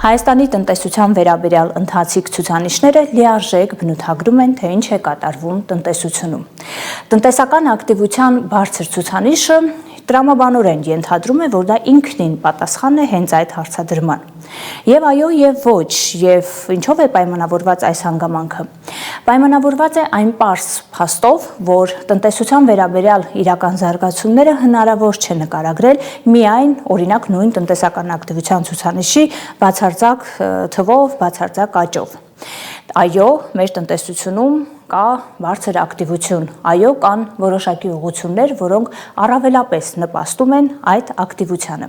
Հայաստանի տնտեսության վերաբերյալ ընթացիկ ցուցանիշները լիարժեք բնութագրում են, թե ինչ է կատարվում տնտեսությունում։ Տնտեսական ակտիվության բարձր ցուցանիշը տրամաբանորեն ենթադրում է, որ դա ինքնին պատասխան է հենց այդ հարցադրման։ Եվ այո, եւ ոչ, եւ ինչով է պայմանավորված այս հանգամանքը։ Պայմանավորված է այն պարզ փաստով, որ տնտեսության վերաբերյալ իրական զարգացումները հնարավոր չէ նկարագրել միայն օրինակ նույն տնտեսական ակտիվության ցուցանիշի բացարձակ թվով, բացարձակ աճով։ Այո, մեր տնտեսությունում կա բարձր ակտիվություն, այո, կան որոշակի ուղղություններ, որոնք առավելապես նպաստում են այդ ակտիվությանը։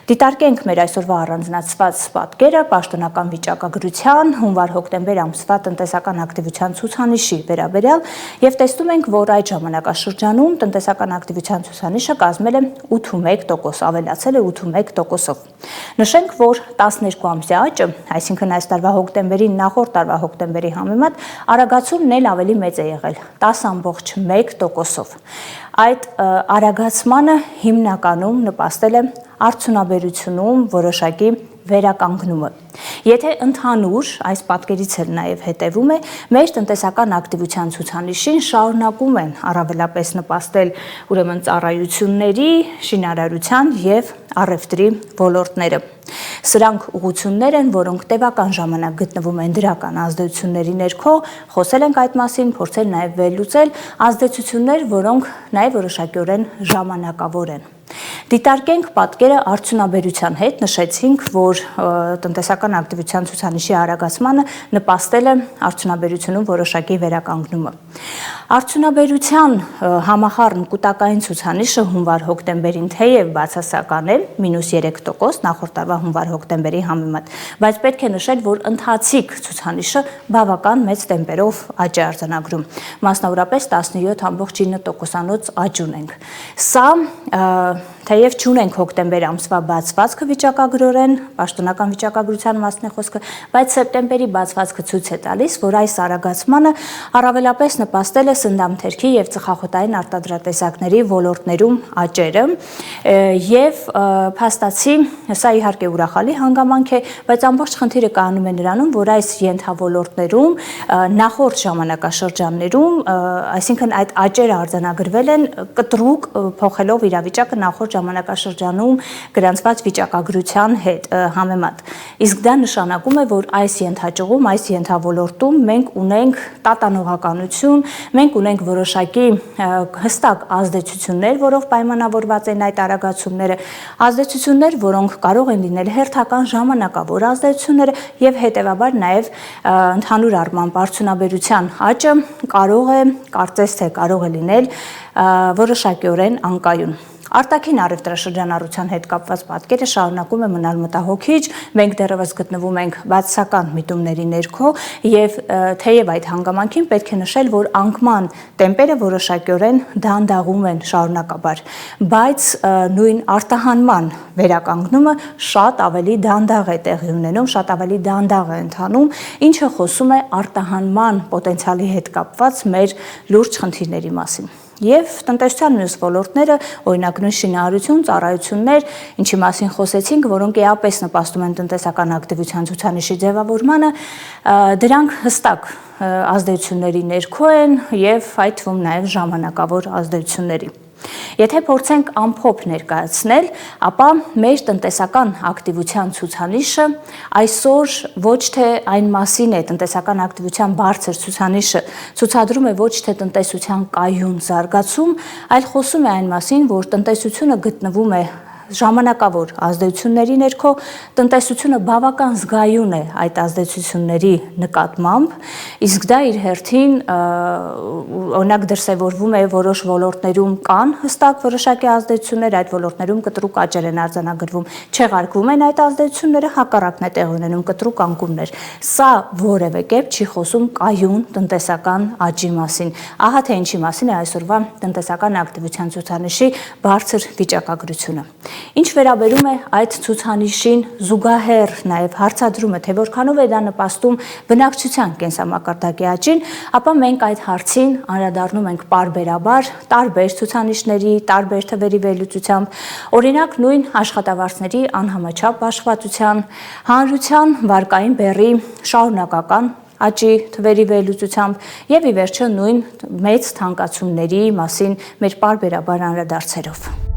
Դիտարկենք մեր այսօրվա առանձնացված պատկերը պաշտոնական վիճակագրության հունվար-հոկտեմբեր ամսվա տնտեսական ակտիվության ցուցանիշի վերաբերյալ եւ տեսնում ենք, որ այդ ժամանակաշրջանում տնտեսական ակտիվության ցուցանիշը կազմել է 8.1%, ավելացել է 8.1%-ով։ Նշենք, որ 12 ամսյա աճը, այսինքն այս տարվա հոկտեմբերին նախորդ տարվա հոկտեմբերի համեմատ արագացումն էլ ավելի մեծ է եղել 10.1%-ով։ Այդ արագացմանը հիմնականում նպաստել է արդյունաբերությունում որոշակի վերականգնումը։ Եթե ընդհանուր այս պատկերից էլ նաև հետևում է, մեր տնտեսական ակտիվության ցուցանիշին շարունակում են առավելապես նպաստել ուրեմն ծառայությունների, շինարարության եւ առևտրի ոլորտները։ Սրանք ուղղություններ են, որոնք տևական ժամանակ գտնվում են դրական ազդեցությունների ներքո, խոսել ենք այդ մասին, փորձել նաև վերլուծել ազդեցություններ, որոնք նաև որոշակիորեն ժամանակավոր են։ Դիտարկենք պատկերը արդյունաբերության հետ, նշեցինք, որ տնտեսական ակտիվության ցուցանիշի արագացմանը նպաստել է արդյունաբերությունում որոշակի վերականգնումը։ Արդյունաբերության համախառն կուտակային ցուցանիշը հունվար-հոկտեմբերին թեև բացասական է, -3%, նախորդ տարվա հունվար-հոկտեմբերի համեմատ, բայց պետք է նշել, որ ընթացիկ ցուցանիշը բավական մեծ տեմպերով աճ է արձանագրում, մասնավորապես 17.9%-անոց աճ ունենք։ Սա թեև չունենք հոկտեմբեր ամսվա բացվածքը վիճակագրորեն, պաշտոնական վիճակագրության մասն է խոսքը, բայց սեպտեմբերի բացվածքը ցույց է տալիս, որ այս արագացմանը առավելապես նպաստել է սննդամթերքի եւ ծխախոտային արտադրատեսակների ոլորտներում աճերը եւ փաստացի սա իհարկե ուրախալի հանգամանք է, բայց ամբողջ խնդիրը կանում է նրանում, որ այս ենթավորոտներում նախորդ ժամանակաշրջաններում, այսինքն այդ աճերը արձանագրվել են կտրուկ փոխելով իրավիճակը նախորդ ժամանակաշրջանում գրանցված վիճակագրության հետ համեմատ։ Իսկ դա նշանակում է, որ այս ենթաճյուղում, այս ենթավորոտում մենք ունենք տատանողականություն, մենք ունենք որոշակի հստակ ազդեցություններ, որով պայմանավորված են այդ արագացումները, ազդեցություններ, որոնք կարող են լինել հերթական ժամանակավոր ազդեցությունները եւ հետեւաբար նաեւ ընդհանուր առմամբ արդյունաբերության աճը կարող է, կարծես թե կարող է լինել որոշակիորեն անկայուն։ Արտաքին առևտրաշրջանառության հետ կապված պատկերը շարունակում է մնալ մտահոգիչ, մենք դեռևս գտնվում ենք բացասական միտումների ներքո եւ թեև այդ հանգամանքին պետք է նշել, որ անկման տեմպերը որոշակիորեն դանդաղում են շարունակաբար, բայց նույն արտահանման վերականգնումը շատ ավելի դանդաղ է տեղի ունենում, շատ ավելի դանդաղ է ընթանում, ինչը խոսում է արտահանման պոտենցիալի հետ կապված մեր լուրջ խնդիրների մասին։ Եվ տնտեսության մյուս ոլորտները, օրինակ նույն շինարարություն, ծառայություններ, ինչի մասին խոսեցինք, որոնք էապես նպաստում են տնտեսական ակտիվության ցուցանիշի ձևավորմանը, դրանք հստակ ազդեցությունների ներքո են եւ այդ թվում նաեւ ժամանակավոր ազդեցությունների։ Եթե փորձենք ամփոփ ներկայացնել, ապա մեր տնտեսական ակտիվության ցուցանիշը այսօր ոչ թե այն մասին է, տնտեսական ակտիվության բարձր ցուցանիշը ցուցադրում է ոչ թե տնտեսության կայուն զարգացում, այլ խոսում է այն մասին, որ տնտեսությունը գտնվում է ժամանակավոր ազդեցությունների ներքո, տնտեսությունը բավական զգայուն է այդ ազդեցությունների նկատմամբ, իսկ դա իր հերթին օրինակ դրսևորվում է որոշ ոլորտներում կան հստակ որոշակի ազդեցություններ, այդ ոլորտներում կտրուկ աճեր են արձանագրվում, չեղարկվում են այդ ազդեցությունները, հակառակն է տեղի ունենում կտրուկ անկումներ։ Սա որևէ կերպ չի խոսում կայուն տնտեսական աճի մասին։ Ահա թե ինչի մասին է այսօրվա տնտեսական ակտիվության ցուցանիշի բարձր վիճակագրությունը։ Ինչ վերաբերում է այդ ցուցանիշին զուգահեռ նաև հարցադրումը, թե որքանով է դա նպաստում բնակչության կենսամակարդակի աճին, ապա մենք այդ հարցին անդրադառնում ենք պարբերաբար տարբեր ցուցանիշների, տարբեր թվերի վերլուծությամբ, օրինակ նույն աշխատավարձների անհամաչափ աշխատության, հանրության վարկային բեռի շարունակական աճի թվերի վերլուծությամբ եւ ի վերջո նույն մեծ թանկացումների մասին մեր պարբերաբար անդրադարձերով։